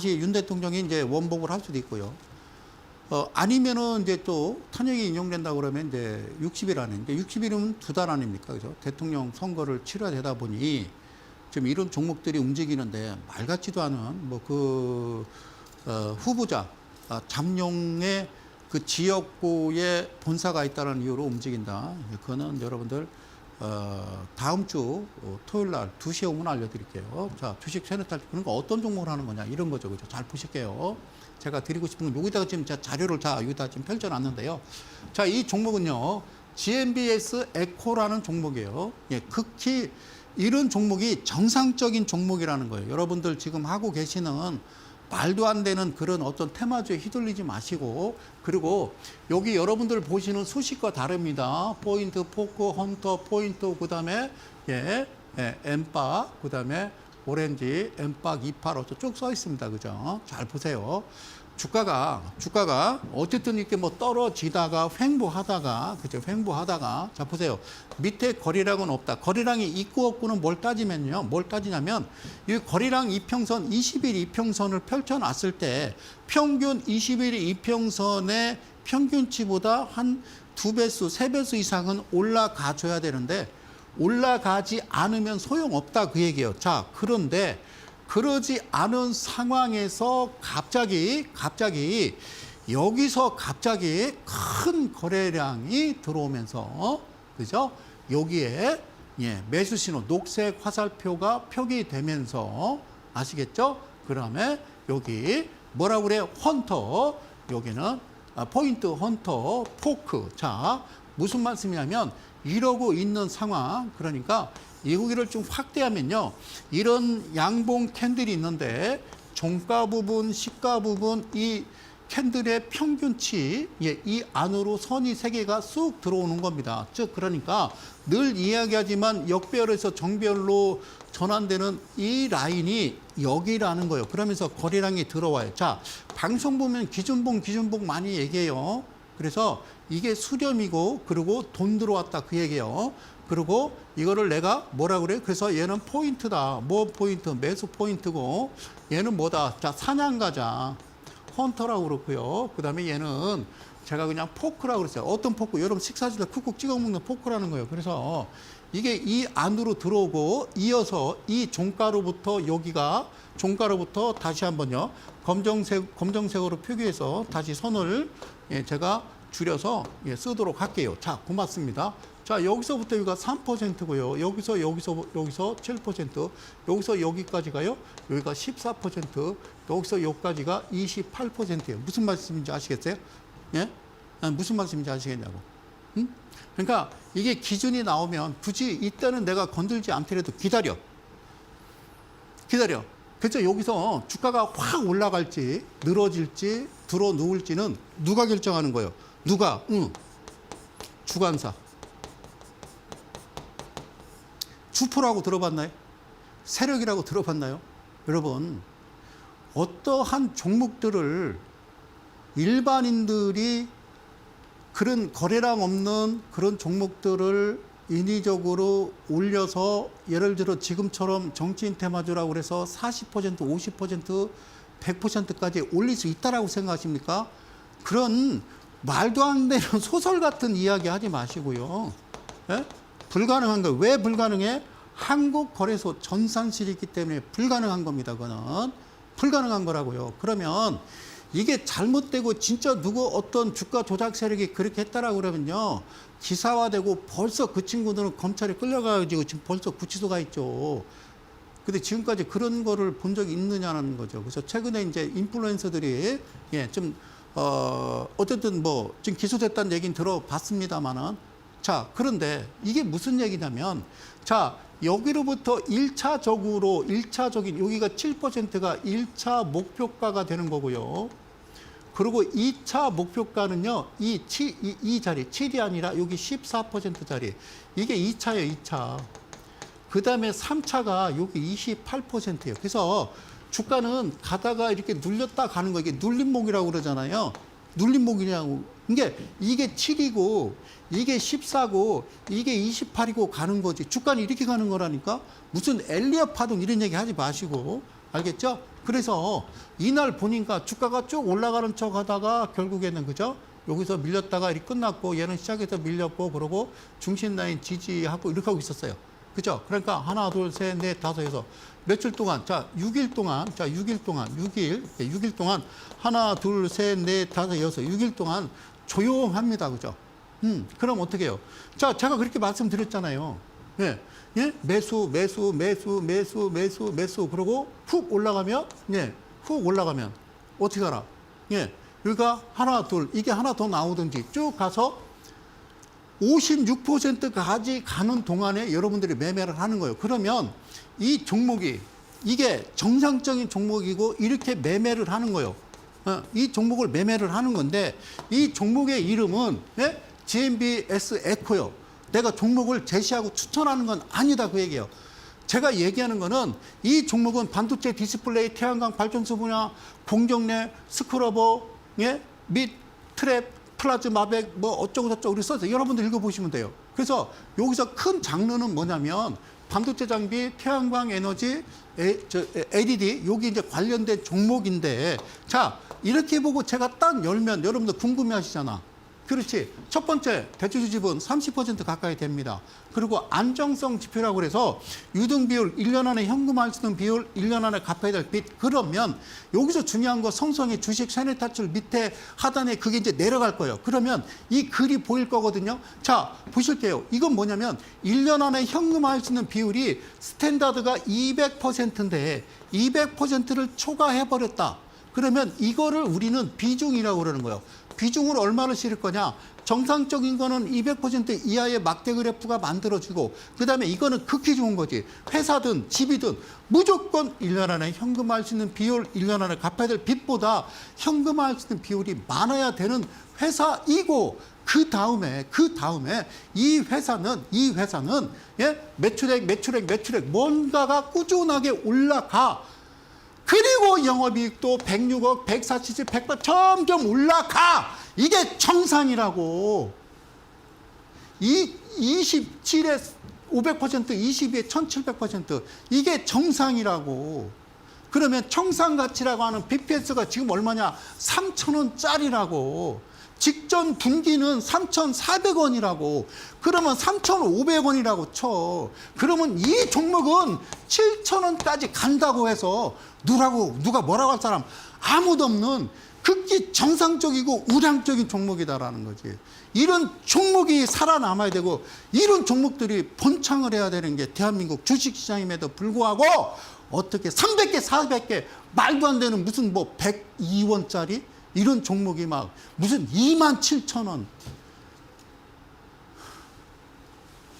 윤 대통령이 이제 원복을 할 수도 있고요. 아니면은 이제 또 탄핵이 인용된다고 그러면 이제 60일 안에, 이제 60일이면 2달 아닙니까? 그죠? 대통령 선거를 치러야 되다 보니 지금 이런 종목들이 움직이는데 말 같지도 않은 후보자, 잠룡의 그 지역구에 본사가 있다는 이유로 움직인다. 그거는 여러분들 다음 주 토요일 날 2시에 오면 알려드릴게요. 자, 주식 세뇌탈 그러니까 어떤 종목을 하는 거냐 이런 거죠. 그죠? 잘 보실게요. 제가 드리고 싶은 건 여기다가 지금 자료를 여기다 지금 펼쳐놨는데요. 자, 이 종목은요, GMBS 에코라는 종목이에요. 극히 이런 종목이 정상적인 종목이라는 거예요. 여러분들 지금 하고 계시는 말도 안 되는 그런 어떤 테마주에 휘둘리지 마시고, 그리고 여기 여러분들 보시는 수식과 다릅니다. 포인트, 포크, 헌터, 포인트, 그 다음에 엠빠, 그 다음에 오렌지, 엠박, 285 쭉 써 있습니다. 그죠? 잘 보세요. 주가가 어쨌든 이렇게 떨어지다가 횡보하다가, 그죠? 횡보하다가, 자, 보세요. 밑에 거래량은 없다. 거래량이 있고 없고는 뭘 따지면요. 뭘 따지냐면, 이 거래량 이평선, 20일 이평선을 펼쳐놨을 때, 평균 20일 이평선의 평균치보다 한 2배수, 3배수 이상은 올라가 줘야 되는데, 올라가지 않으면 소용없다 그 얘기예요. 자, 그런데 그러지 않은 상황에서 갑자기 여기서 갑자기 큰 거래량이 들어오면서 그죠? 여기에 매수 신호 녹색 화살표가 표기되면서 아시겠죠? 그다음에 여기 뭐라고 그래요? 헌터. 여기는 포인트 헌터 포크. 자, 무슨 말씀이냐면 이러고 있는 상황. 그러니까 여기를 좀 확대하면요. 이런 양봉 캔들이 있는데 종가 부분, 시가 부분 이 캔들의 평균치 이 안으로 선이 세 개가 쑥 들어오는 겁니다. 즉 그러니까 늘 이야기하지만 역배열에서 정배열로 전환되는 이 라인이 여기라는 거예요. 그러면서 거래량이 들어와요. 자, 방송 보면 기준봉 많이 얘기해요. 그래서 이게 수렴이고 그리고 돈 들어왔다 그 얘기예요. 그리고 이거를 내가 뭐라 그래요? 그래서 얘는 포인트다. 뭐 포인트? 매수 포인트고 얘는 뭐다? 자, 사냥가자. 헌터라고 그렇고요. 그 다음에 얘는 제가 그냥 포크라고 그랬어요. 어떤 포크? 여러분 식사지에 쿡쿡 찍어 먹는 포크라는 거예요. 그래서 이게 이 안으로 들어오고 이어서 이 종가로부터 여기가 종가로부터 다시 한번요. 검정색으로 표기해서 다시 선을 제가 줄여서 쓰도록 할게요. 자, 고맙습니다. 자, 여기서부터 여기가 3%고요. 여기서 7%, 여기서 여기까지 가요. 여기가 14%, 여기서 여기까지가 28%예요. 무슨 말씀인지 아시겠어요? 예? 무슨 말씀인지 아시겠냐고. 응? 그러니까 이게 기준이 나오면 굳이 이때는 내가 건들지 않더라도 기다려. 그래서 여기서 주가가 확 올라갈지 늘어질지 들어 누울지는 누가 결정하는 거예요? 누가? 주관사. 주포라고 들어봤나요? 세력이라고 들어봤나요? 여러분, 어떠한 종목들을 일반인들이 그런 거래량 없는 그런 종목들을 인위적으로 올려서 예를 들어 지금처럼 정치인 테마주라고 그래서 40%, 50%, 100%까지 올릴 수 있다라고 생각하십니까? 그런 말도 안 되는 소설 같은 이야기 하지 마시고요. 예? 불가능한 거예요. 왜 불가능해? 한국거래소 전산실이 있기 때문에 불가능한 겁니다. 그거는 불가능한 거라고요. 그러면 이게 잘못되고 진짜 누구 어떤 주가 조작 세력이 그렇게 했다라고 그러면요. 기사화되고 벌써 그 친구들은 검찰에 끌려가지고 지금 벌써 구치소가 있죠. 근데 지금까지 그런 거를 본 적이 있느냐는 거죠. 그래서 최근에 이제 인플루엔서들이 어쨌든 뭐 지금 기소됐다는 얘기는 들어봤습니다만은 자, 그런데 이게 무슨 얘기냐면 자, 여기로부터 1차적인 여기가 7%가 1차 목표가가 되는 거고요. 그리고 2차 목표가는요. 이 자리 7이 아니라 여기 14% 자리. 이게 2차예요, 2차. 그다음에 3차가 여기 28%예요. 그래서 주가는 가다가 이렇게 눌렸다 가는 거 이게 눌림목이라고 그러잖아요. 눌림목이냐고. 이게 7이고 이게 14고 이게 28이고 가는 거지. 주가는 이렇게 가는 거라니까. 무슨 엘리엇 파동 이런 얘기 하지 마시고. 알겠죠? 그래서 이날 보니까 주가가 쭉 올라가는 척 하다가 결국에는 그죠? 여기서 밀렸다가 이렇게 끝났고 얘는 시작해서 밀렸고 그러고 중심 라인 지지하고 이렇게 하고 있었어요. 그죠? 그러니까 하나, 둘, 셋, 넷, 다섯, 여섯. 며칠 동안, 자, 6일 동안, 6일 동안, 하나, 둘, 셋, 넷, 다섯, 여섯, 6일 동안 조용합니다. 그죠? 그럼 어떻게 해요? 자, 제가 그렇게 말씀드렸잖아요. 예, 예, 매수. 그러고 훅 올라가면, 훅 올라가면, 어떻게 하나? 예, 여기가 하나, 둘, 이게 하나 더 나오든지 쭉 가서 56%까지 가는 동안에 여러분들이 매매를 하는 거예요. 그러면 이 종목이 이게 정상적인 종목이고 이렇게 매매를 하는 거예요. 이 종목을 매매를 하는 건데 이 종목의 이름은 GMBS 에코요. 내가 종목을 제시하고 추천하는 건 아니다 그 얘기예요. 제가 얘기하는 거는 이 종목은 반도체 디스플레이, 태양광 발전소 분야, 공정내, 스크러버, 및 트랩, 플라즈마백 뭐 어쩌고 저쩌고 그래서 써서 여러분들 읽어보시면 돼요. 그래서 여기서 큰 장르는 뭐냐면 반도체 장비, 태양광 에너지, LED 여기 이제 관련된 종목인데 자 이렇게 보고 제가 딱 열면 여러분들 궁금해하시잖아. 그렇지. 첫 번째, 대출 지분 30% 가까이 됩니다. 그리고 안정성 지표라고 그래서 유등비율, 1년 안에 현금화할 수 있는 비율, 1년 안에 갚아야 될 빚. 그러면 여기서 중요한 거 성성의 주식 세뇌 탈출 밑에 하단에 그게 이제 내려갈 거예요. 그러면 이 글이 보일 거거든요. 자, 보실게요. 이건 뭐냐면 1년 안에 현금화할 수 있는 비율이 스탠다드가 200%인데 200%를 초과해버렸다. 그러면 이거를 우리는 비중이라고 그러는 거예요. 비중을 얼마를 실을 거냐? 정상적인 거는 200% 이하의 막대 그래프가 만들어지고 그다음에 이거는 극히 좋은 거지. 회사든 집이든 무조건 1년 안에 현금화할 수 있는 비율, 1년 안에 갚아야 될 빚보다 현금화할 수 있는 비율이 많아야 되는 회사이고 그 다음에 이 회사는 예? 매출액 뭔가가 꾸준하게 올라가. 그리고 영업이익도 106억, 147, 100억 점점 올라가. 이게 정상이라고. 27에 500%, 22에 1700% 이게 정상이라고. 그러면 청산가치라고 하는 BPS가 지금 얼마냐? 3,000원짜리라고. 직전 분기는 3,400원이라고. 그러면 3,500원이라고 쳐. 그러면 이 종목은 7,000원까지 간다고 해서 누가 뭐라고 할 사람 아무도 없는 극히 정상적이고 우량적인 종목이다라는 거지. 이런 종목이 살아남아야 되고 이런 종목들이 번창을 해야 되는 게 대한민국 주식시장임에도 불구하고 어떻게 300개, 400개 말도 안 되는 무슨 뭐 102원짜리 이런 종목이 막 무슨 27,000원.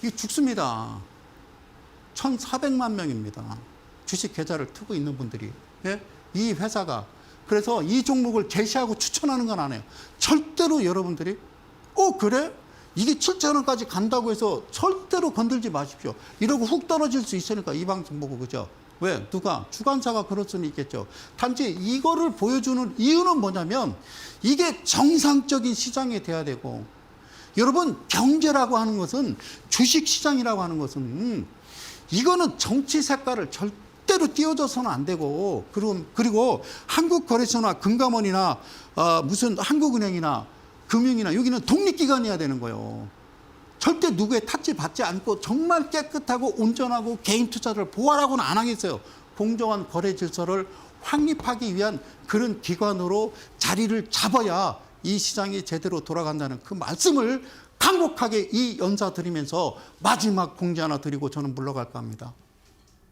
이게 죽습니다. 1,400만 명입니다. 주식 계좌를 트고 있는 분들이. 예? 이 회사가. 그래서 이 종목을 제시하고 추천하는 건 안 해요. 절대로 여러분들이 그래? 이게 7,000원까지 간다고 해서 절대로 건들지 마십시오. 이러고 훅 떨어질 수 있으니까 이 방송 보고 그죠? 왜? 누가? 주관사가 그럴 수는 있겠죠. 단지 이거를 보여주는 이유는 뭐냐면 이게 정상적인 시장이 돼야 되고 여러분 경제라고 하는 것은 주식시장이라고 하는 것은 이거는 정치 색깔을 절대로 띄워줘서는 안 되고 그리고 한국거래소나 금감원이나 무슨 한국은행이나 금융이나 여기는 독립기관이어야 되는 거예요. 절대 누구의 탓지 받지 않고 정말 깨끗하고 온전하고 개인 투자를 보호하라고는 안 하겠어요. 공정한 거래 질서를 확립하기 위한 그런 기관으로 자리를 잡아야 이 시장이 제대로 돌아간다는 그 말씀을 간곡하게 이 연사 드리면서 마지막 공지 하나 드리고 저는 물러갈까 합니다.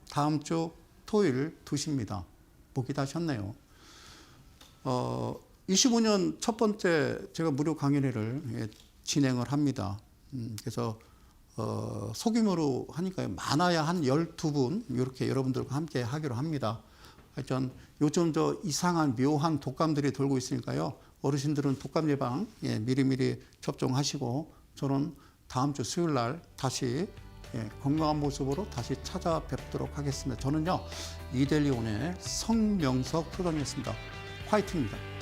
다음 주 토요일 2시입니다. 목이 다 쉬었네요. 25년 첫 번째 제가 무료 강연회를 진행을 합니다. 그래서 소규모로 하니까요. 많아야 한 12분 이렇게 여러분들과 함께 하기로 합니다. 하여튼 요즘 저 이상한 묘한 독감들이 돌고 있으니까요. 어르신들은 독감 예방 미리미리 접종하시고 저는 다음 주 수요일 날 다시 건강한 모습으로 다시 찾아뵙도록 하겠습니다. 저는요. 이델리온의 성명석 프로그램이었습니다. 화이팅입니다.